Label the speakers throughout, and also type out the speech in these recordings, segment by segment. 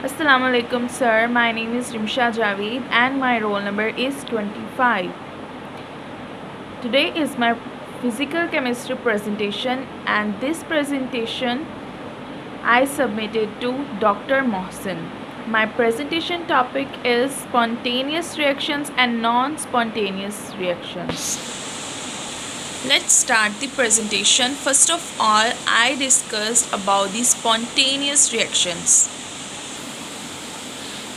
Speaker 1: Assalamu alaikum sir, my name is Rimsha Javeed and my roll number is 25. Today is my physical chemistry presentation and this presentation I submitted to Dr. Mohsin. My presentation topic is spontaneous reactions and non-spontaneous reactions. Let's start the presentation. First of all, I discussed about the spontaneous reactions.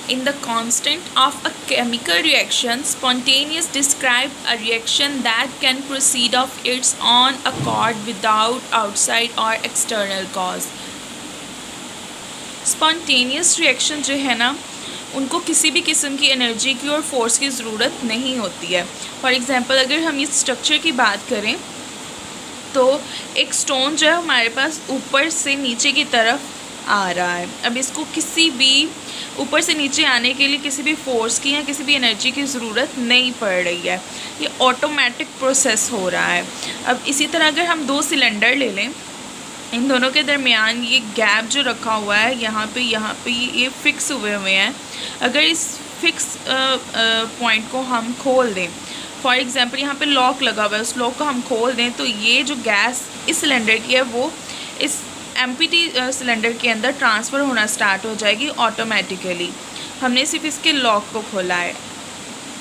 Speaker 1: In the constant of a chemical reaction, spontaneous describe a reaction that can proceed of its own accord without outside or external cause. Spontaneous reaction जो है ना, उनको किसी भी किस्म की energy की और फोर्स की ज़रूरत नहीं होती है. फॉर एग्ज़ाम्पल अगर हम इस स्ट्रक्चर की बात करें तो एक स्टोन जो है हमारे पास ऊपर से नीचे की तरफ आ रहा है. अब इसको किसी भी ऊपर से नीचे आने के लिए किसी भी फोर्स की या किसी भी एनर्जी की ज़रूरत नहीं पड़ रही है, ये ऑटोमेटिक प्रोसेस हो रहा है. अब इसी तरह अगर हम दो सिलेंडर ले लें, इन दोनों के दरमियान ये गैप जो रखा हुआ है यहाँ पे ये फिक्स हुए हैं. अगर इस फिक्स पॉइंट को हम खोल दें, फॉर एग्ज़ाम्पल यहाँ पे लॉक लगा हुआ है, उस लॉक को हम खोल दें तो ये जो गैस इस सिलेंडर की है वो इस एम्प्टी सिलेंडर के अंदर ट्रांसफ़र होना स्टार्ट हो जाएगी ऑटोमेटिकली. हमने सिर्फ इसके लॉक को खोला है.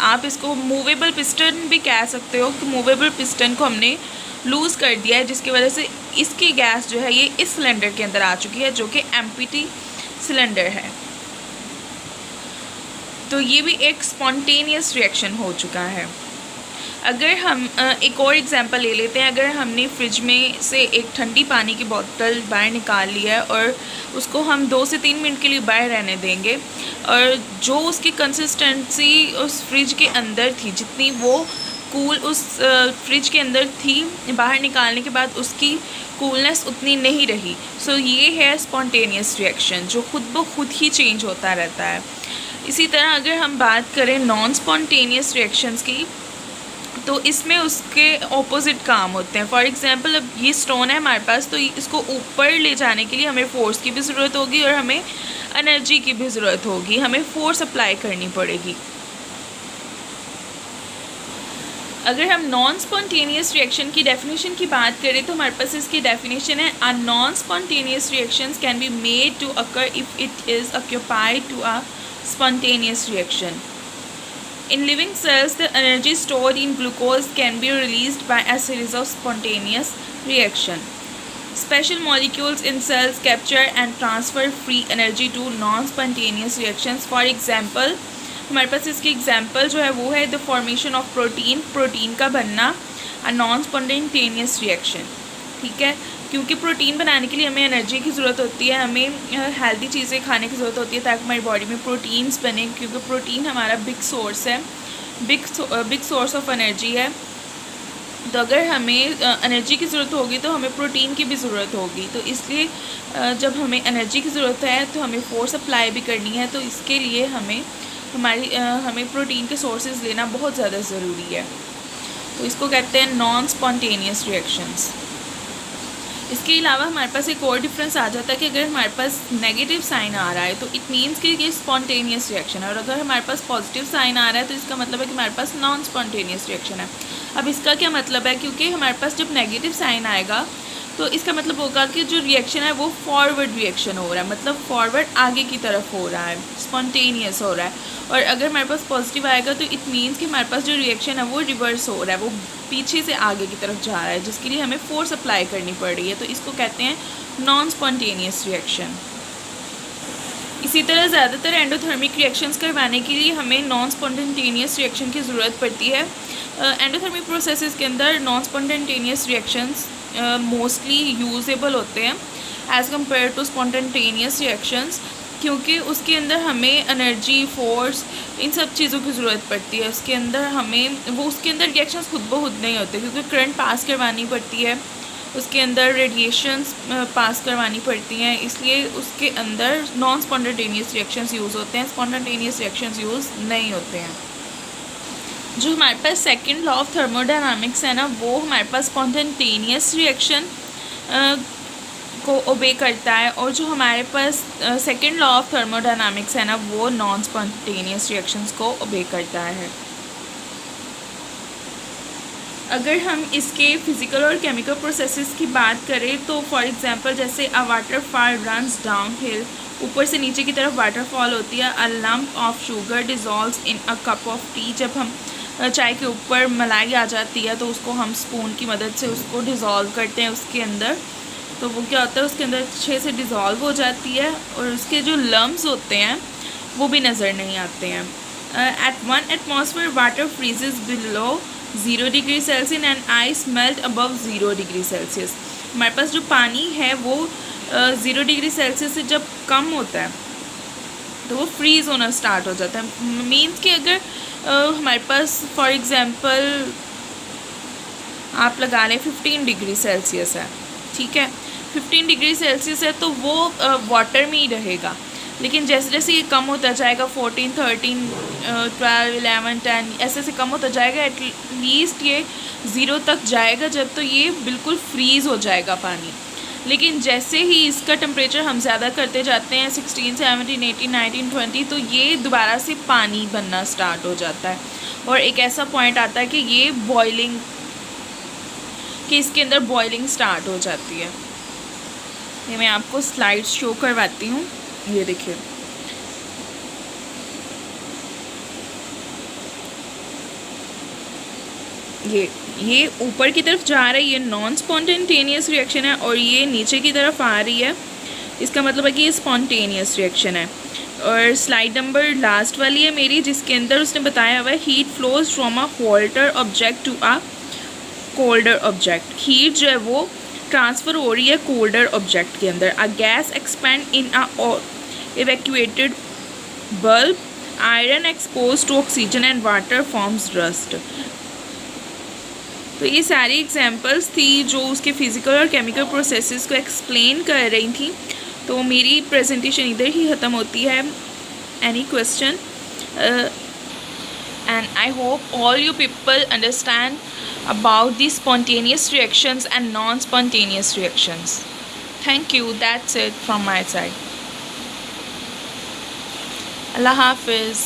Speaker 1: आप इसको मूवेबल पिस्टन भी कह सकते हो कि मूवेबल पिस्टन को हमने लूज़ कर दिया है, जिसकी वजह से इसकी गैस जो है ये इस सिलेंडर के अंदर आ चुकी है जो कि एम्प्टी सिलेंडर है. तो ये भी एक स्पॉन्टेनियस रिएक्शन हो चुका है. अगर हम एक और एग्जांपल ले लेते हैं. अगर हमने फ्रिज में से एक ठंडी पानी की बोतल बाहर निकाल लिया है और उसको हम 2 से 3 मिनट के लिए बाहर रहने देंगे, और जो उसकी कंसिस्टेंसी उस फ्रिज के अंदर थी, जितनी वो कूल उस फ्रिज के अंदर थी, बाहर निकालने के बाद उसकी कूलनेस उतनी नहीं रही. सो ये है स्पॉन्टेनियस रिएक्शन जो खुद ब खुद ही चेंज होता रहता है. इसी तरह अगर हम बात करें नॉन स्पॉन्टेनियस रिएक्शंस की, तो इसमें उसके ऑपोजिट काम होते हैं. फॉर एग्ज़ाम्पल अब ये स्टोन है हमारे पास, तो इसको ऊपर ले जाने के लिए हमें फ़ोर्स की भी ज़रूरत होगी और हमें एनर्जी की भी ज़रूरत होगी. हमें फ़ोर्स अप्लाई करनी पड़ेगी. अगर हम नॉन स्पॉन्टेनियस रिएक्शन की डेफिनेशन की बात करें तो हमारे पास इसकी डेफिनेशन है, a non spontaneous reactions can be made to occur if it is occupied to a spontaneous reaction. In living cells, the energy stored in glucose can be released by a series of spontaneous reaction. Special molecules in cells capture and transfer free energy to non-spontaneous reactions. For example, हमारे पास इसकी example जो है वो है the formation of protein, protein का बनना, अ non spontaneous reaction. ठीक है, क्योंकि प्रोटीन बनाने के लिए हमें एनर्जी की ज़रूरत होती है, हमें हेल्दी चीज़ें खाने की ज़रूरत होती है ताकि हमारी बॉडी में प्रोटीन्स बने, क्योंकि प्रोटीन हमारा बिग सोर्स है, बिग सोर्स ऑफ एनर्जी है. तो अगर हमें एनर्जी की ज़रूरत होगी तो हमें प्रोटीन की भी ज़रूरत होगी. तो इसलिए जब हमें एनर्जी की ज़रूरत है तो हमें फोर्स अप्लाई भी करनी है. तो इसके लिए हमें प्रोटीन के सोर्सेज लेना बहुत ज़्यादा ज़रूरी है. तो इसको कहते हैं नॉन स्पॉन्टेनियस रिएक्शंस. इसके अलावा हमारे पास एक और डिफरेंस आ जाता है कि अगर हमारे पास नेगेटिव साइन आ रहा है तो इट मीन्स कि ये स्पॉन्टेनियस रिएक्शन है, और अगर हमारे पास पॉजिटिव साइन आ रहा है तो इसका मतलब है कि हमारे पास नॉन स्पॉन्टेनियस रिएक्शन है. अब इसका क्या मतलब है, क्योंकि हमारे पास जब नेगेटिव साइन आएगा तो इसका मतलब होगा कि जो रिएक्शन है वो फॉरवर्ड रिएक्शन हो रहा है, मतलब फॉरवर्ड आगे की तरफ हो रहा है, स्पॉन्टेनियस हो रहा है. और अगर हमारे पास पॉजिटिव आएगा तो इट मीन्स कि हमारे पास जो रिएक्शन है वो रिवर्स हो रहा है, वो पीछे से आगे की तरफ जा रहा है, जिसके लिए हमें फोर्स अप्लाई करनी पड़ रही है. तो इसको कहते हैं नॉन स्पॉन्टेनियस रिएक्शन. इसी तरह ज़्यादातर एंडोथर्मिक रिएक्शंस करवाने के लिए हमें नॉन स्पॉन्टेनियस रिएक्शन की ज़रूरत पड़ती है. एंडोथर्मिक प्रोसेसेस के अंदर non spontaneous reactions mostly usable होते हैं as compare to spontaneous reactions, क्योंकि उसके अंदर हमें एनर्जी, फोर्स, इन सब चीज़ों की ज़रूरत पड़ती है. उसके अंदर रिएक्शंस खुद ब खुद नहीं होते, क्योंकि करंट पास करवानी पड़ती है, उसके अंदर रेडिएशंस पास करवानी पड़ती हैं, इसलिए उसके अंदर नॉन स्पॉन्टेनियस रिएक्शंस यूज़ होते हैं, स्पॉन्टेनियस रिएक्शंस यूज़ नहीं होते हैं. जो हमारे पास सेकंड लॉ ऑफ थर्मोडायनामिक्स है ना, वो हमारे पास स्पॉन्टेनियस रिएक्शन को ओबे करता है, और जो हमारे पास सेकेंड लॉ ऑफ थर्मोडायनामिक्स है ना, वो नॉन स्पॉन्टेनियस रिएक्शंस को ओबे करता है। अगर हम इसके फिज़िकल और केमिकल प्रोसेसेस की बात करें तो फॉर एग्जांपल जैसे a waterfall runs down hill, ऊपर से नीचे की तरफ वाटरफॉल होती है। A lump of sugar dissolves in a cup of tea, जब हम चाय के ऊपर मलाई आ जाती है तो उसको हम स्पून की मदद से उसको डिज़ोल्व करते हैं उसके अंदर, तो वो क्या होता है उसके अंदर अच्छे से डिज़ोल्व हो जाती है, और उसके जो लम्प्स होते हैं वो भी नज़र नहीं आते हैं। At 1 atmosphere water freezes below 0 degree Celsius and ice melt above 0 degree Celsius. हमारे पास जो पानी है वो 0 डिग्री सेल्सियस से जब कम होता है तो वो फ्रीज़ होना स्टार्ट हो जाता है। मीन्स कि अगर हमारे पास फॉर एग्ज़ाम्पल आप लगा लें 15 डिग्री सेल्सियस है, ठीक है, 15 डिग्री सेल्सियस है तो वो वाटर में ही रहेगा, लेकिन जैसे जैसे ये कम होता जाएगा 14, 13, 12, 11, 10 ऐसे ऐसे कम होता जाएगा, एटलीस्ट ये 0 तक जाएगा जब तो ये बिल्कुल फ्रीज़ हो जाएगा पानी। लेकिन जैसे ही इसका टेम्परेचर हम ज़्यादा करते जाते हैं 16, 17, 18, 19, 20 तो ये दोबारा से पानी बनना स्टार्ट हो जाता है, और एक ऐसा पॉइंट आता है कि ये बॉइलिंग, कि इसके अंदर बॉइलिंग स्टार्ट हो जाती है। ये मैं आपको स्लाइड शो करवाती हूँ, ये देखिए। ये ऊपर की तरफ जा रहा है, ये नॉन स्पॉन्टेनियस रिएक्शन है, और ये नीचे की तरफ आ रही है, इसका मतलब है कि ये स्पॉन्टेनियस रिएक्शन है। और स्लाइड नंबर लास्ट वाली है मेरी, जिसके अंदर उसने बताया हुआ है heat flows from a hotter object to a colder object. Heat जो है वो ट्रांसफ़र हो रही है कोल्डर ऑब्जेक्ट के अंदर। A gas expand in a evacuated bulb, iron expose to oxygen and water forms rust. तो ये सारी एग्जांपल्स थी जो उसके फिज़िकल और केमिकल प्रोसेसेस को एक्सप्लेन कर रही थी। तो मेरी प्रेजेंटेशन इधर ही ख़त्म होती है। Any question? And I hope all you people understand about the spontaneous reactions and non-spontaneous reactions. Thank you. That's it from my side. Allah Hafiz.